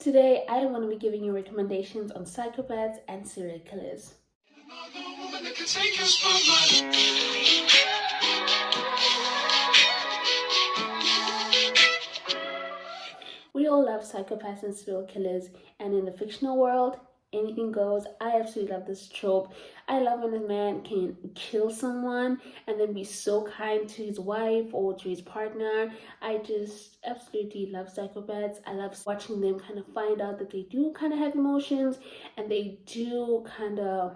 Today I am going to be giving you recommendations on psychopaths and serial killers. We all love psychopaths and serial killers, and in the fictional world, anything goes. I absolutely love this trope. I love when a man can kill someone and then be so kind to his wife or to his partner. I just absolutely love psychopaths. I love watching them kind of find out that they do kind of have emotions and they do kind of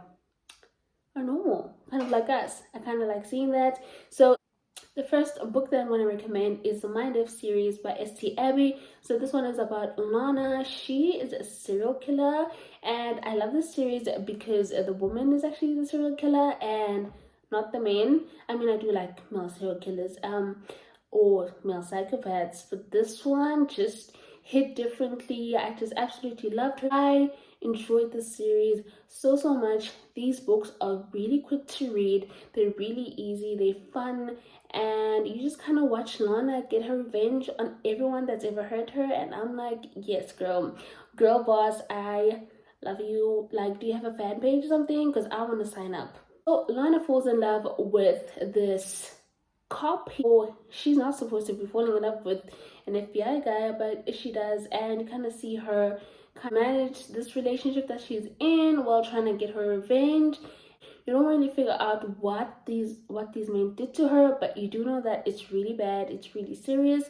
are normal, kind of like us. I kind of like seeing that. So the first book that I'm going to recommend is the Mind F series by S.T. Abbey. So this one is about Lana. She is a serial killer, and I love this series because the woman is actually the serial killer and not the man. I mean, I do like male serial killers or male psychopaths, but this one just hit differently. I just absolutely loved her. I enjoyed the series so much. These books are really quick to read. They're really easy. They're fun, and you just kind of watch Lana get her revenge on everyone that's ever hurt her. And I'm like, yes, girl boss, I love you. Like, do you have a fan page or something? Because I want to sign up. So Lana falls in love with this cop. She's not supposed to be falling in love with an FBI guy, but she does, and you kind of see her kind of manage this relationship that she's in while trying to get her revenge. You don't really figure out what these men did to her, but you do know that it's really bad, it's really serious,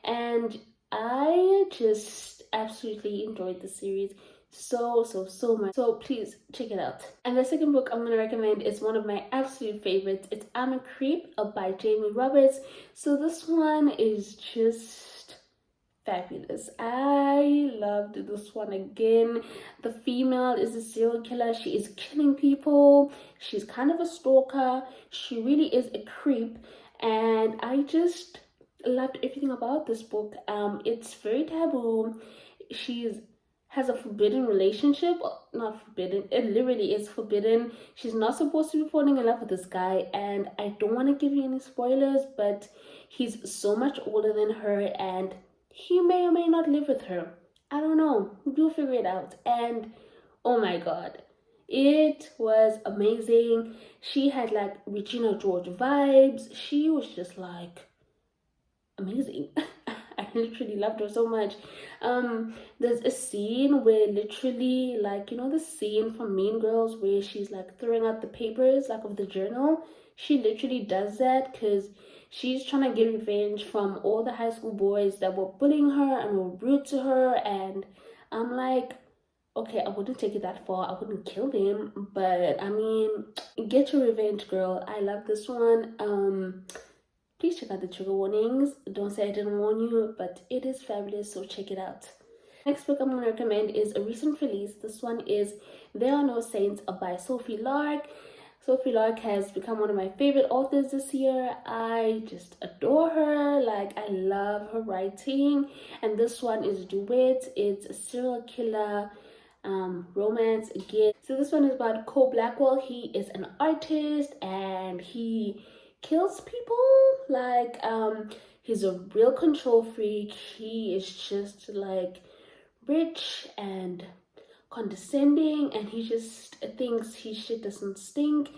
and I just absolutely enjoyed the series so much. So please check it out. And the second book I'm going to recommend is one of my absolute favorites. It's I'm a Creep by Jamie Roberts. So this one is just fabulous. I loved this one again. The female is a serial killer. She is killing people. She's kind of a stalker. She really is a creep, and I just loved everything about this book. It's very taboo. She's has a forbidden relationship. Not forbidden, it literally is forbidden. She's not supposed to be falling in love with this guy, and I don't want to give you any spoilers, but he's so much older than her and he may or may not live with her. I don't know, you'll figure it out. And oh my god, it was amazing. She had like Regina George vibes. She was just like amazing. I literally loved her so much. There's a scene where literally, like, you know the scene from Mean Girls where she's like throwing out the papers like of the journal. She literally does that because she's trying to get revenge from all the high school boys that were bullying her and were rude to her. And I'm like, okay, I wouldn't take it that far. I wouldn't kill them, but I mean, get your revenge, girl. I love this one. Please check out the trigger warnings. Don't say I didn't warn you, but it is fabulous, so check it out. Next book I'm going to recommend is a recent release. This one is There Are No Saints by Sophie Lark. Sophie Lark has become one of my favorite authors this year. I just adore her. Like, I love her writing. And this one is Duet. It's a serial killer romance again. So this one is about Cole Blackwell. He is an artist and he kills people. Like, he's a real control freak. He is just like rich and condescending, and he just thinks his shit doesn't stink.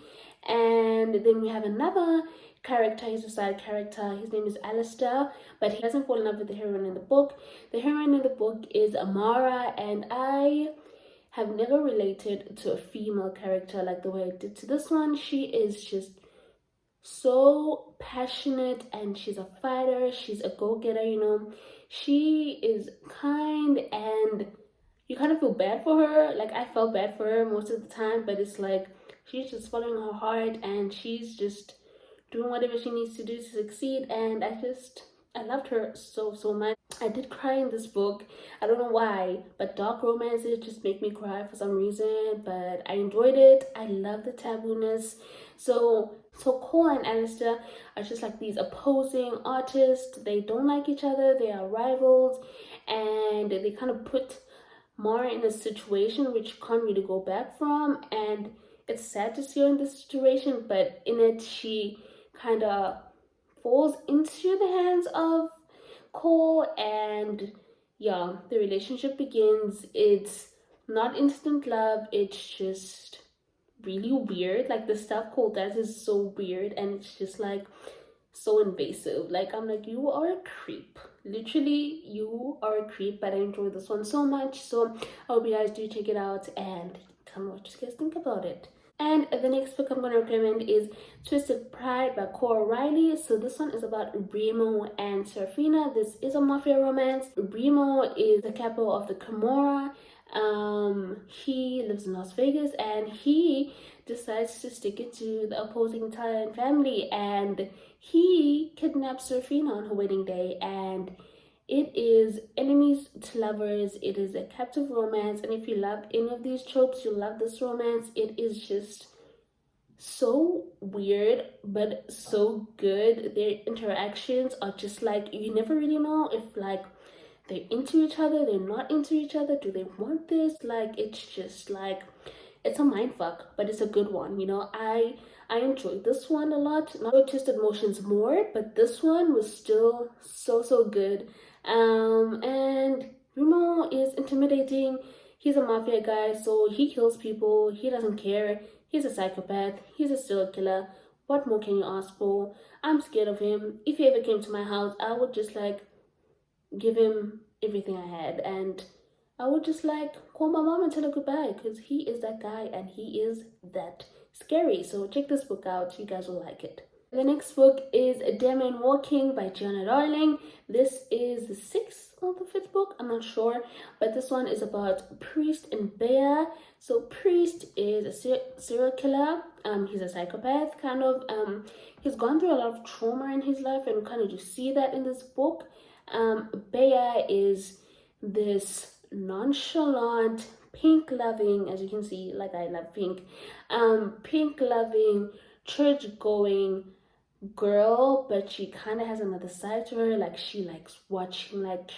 And then we have another character. He's a side character. His name is Alistair, but he doesn't fall in love with the heroine in the book. The heroine in the book is Amara, and I have never related to a female character like the way I did to this one. She is just so passionate, and she's a fighter. She's a go-getter, you know. She is kind, and you kind of feel bad for her. Like, I felt bad for her most of the time, but it's like she's just following her heart and she's just doing whatever she needs to do to succeed. And I loved her so much. I did cry in this book. I don't know why, but dark romances just make me cry for some reason, but I enjoyed it. I love the tabooness. So Cole and Alistair are just like these opposing artists. They don't like each other. They are rivals, and they kind of put Mara in a situation which you can't really go back from. And it's sad to see her in this situation, but in it she kind of falls into the hands of Cole, and yeah, the relationship begins. It's not instant love, it's just really weird. Like the stuff Cole does is so weird, and it's just like so invasive. Like I'm like, you are a creep. Literally, you are a creep. But I enjoyed this one so much. So I hope you guys do check it out and tell me what you guys think about it. And the next book I'm going to recommend is Twisted Pride by Cora Riley. So this one is about Remo and Serafina. This is a mafia romance. Remo is the capo of the Camorra. He lives in Las Vegas, and he decides to stick it to the opposing Italian family, and he kidnaps Serafina on her wedding day, and it is enemies to lovers. It is a captive romance, and if you love any of these tropes, you'll love this romance. It is just so weird but so good. Their interactions are just like, you never really know if like they're into each other, they're not into each other, do they want this? Like, it's just like, it's a mind fuck, but it's a good one. You know, I enjoyed this one a lot. Not Twisted Motions more, but this one was still so good. And Remo is intimidating. He's a mafia guy, so he kills people. He doesn't care. He's a psychopath. He's a serial killer. What more can you ask for? I'm scared of him. If he ever came to my house, I would just like give him everything I had, and I would just like call my mom and tell her goodbye, because he is that guy and he is that scary. So check this book out, you guys will like it. The next book is Demon Walking by Gianna Darling. This is the 6th or the 5th book, I'm not sure, but this one is about Priest and Bea. So Priest is a serial killer. He's a psychopath, kind of. He's gone through a lot of trauma in his life, and kind of you see that in this book. Bea is this nonchalant, pink loving, as you can see, like I love pink, pink loving, church going girl, but she kind of has another side to her. Like, she likes watching like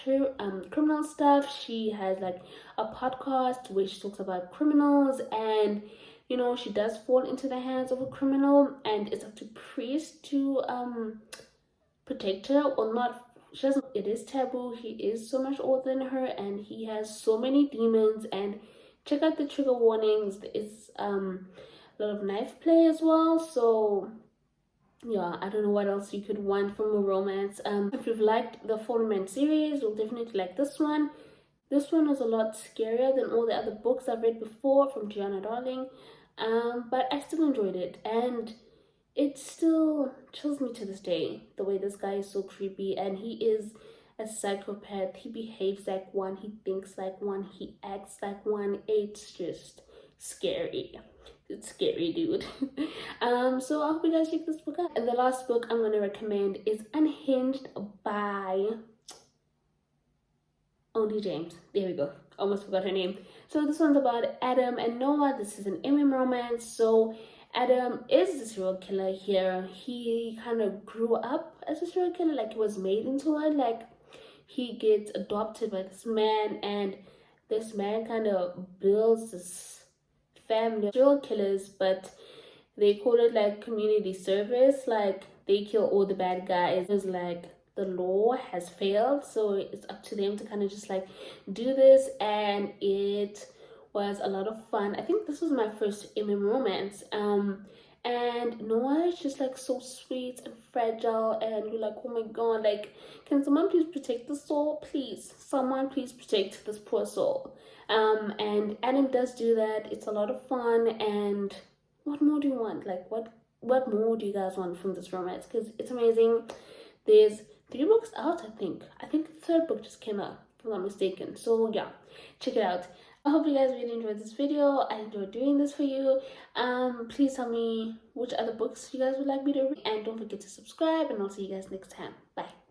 criminal stuff. She has like a podcast where she talks about criminals, and you know, she does fall into the hands of a criminal, and it's up to Priest to protect her or not. She doesn't, it is taboo. He is so much older than her, and he has so many demons. And check out the trigger warnings. It's a lot of knife play as well. So yeah, I don't know what else you could want from a romance. If you've liked the Fallen Man series, you'll definitely like this one. This one is a lot scarier than all the other books I've read before from Gianna Darling, but I still enjoyed it, and it still chills me to this day, the way this guy is so creepy, and he is a psychopath. He behaves like one, he thinks like one, he acts like one. It's just scary. It's scary, dude. So I hope you guys check this book out. And the last book I'm gonna recommend is Unhinged by Only James. There we go. Almost forgot her name. So this one's about Adam and Noah. This is an MM romance. So Adam is the serial killer here. He kind of grew up as a serial killer, like he was made into one. Like, he gets adopted by this man, and this man kind of builds this family of serial killers, but they call it like community service. Like, they kill all the bad guys. It's like the law has failed, so it's up to them to kind of just like do this, and it was a lot of fun. I think this was my first MM romance, and Noah is just like so sweet and fragile, and you're like, oh my god, like, can someone please protect the soul? Please, someone please protect this poor soul. And Adam does do that. It's a lot of fun, and what more do you want? Like, what more do you guys want from this romance? Because it's amazing. There's 3 books out, I think. I think the 3rd book just came out, if I'm not mistaken. So yeah, check it out. I hope you guys really enjoyed this video. I enjoyed doing this for you. Please tell me which other books you guys would like me to read, and don't forget to subscribe, and I'll see you guys next time. Bye.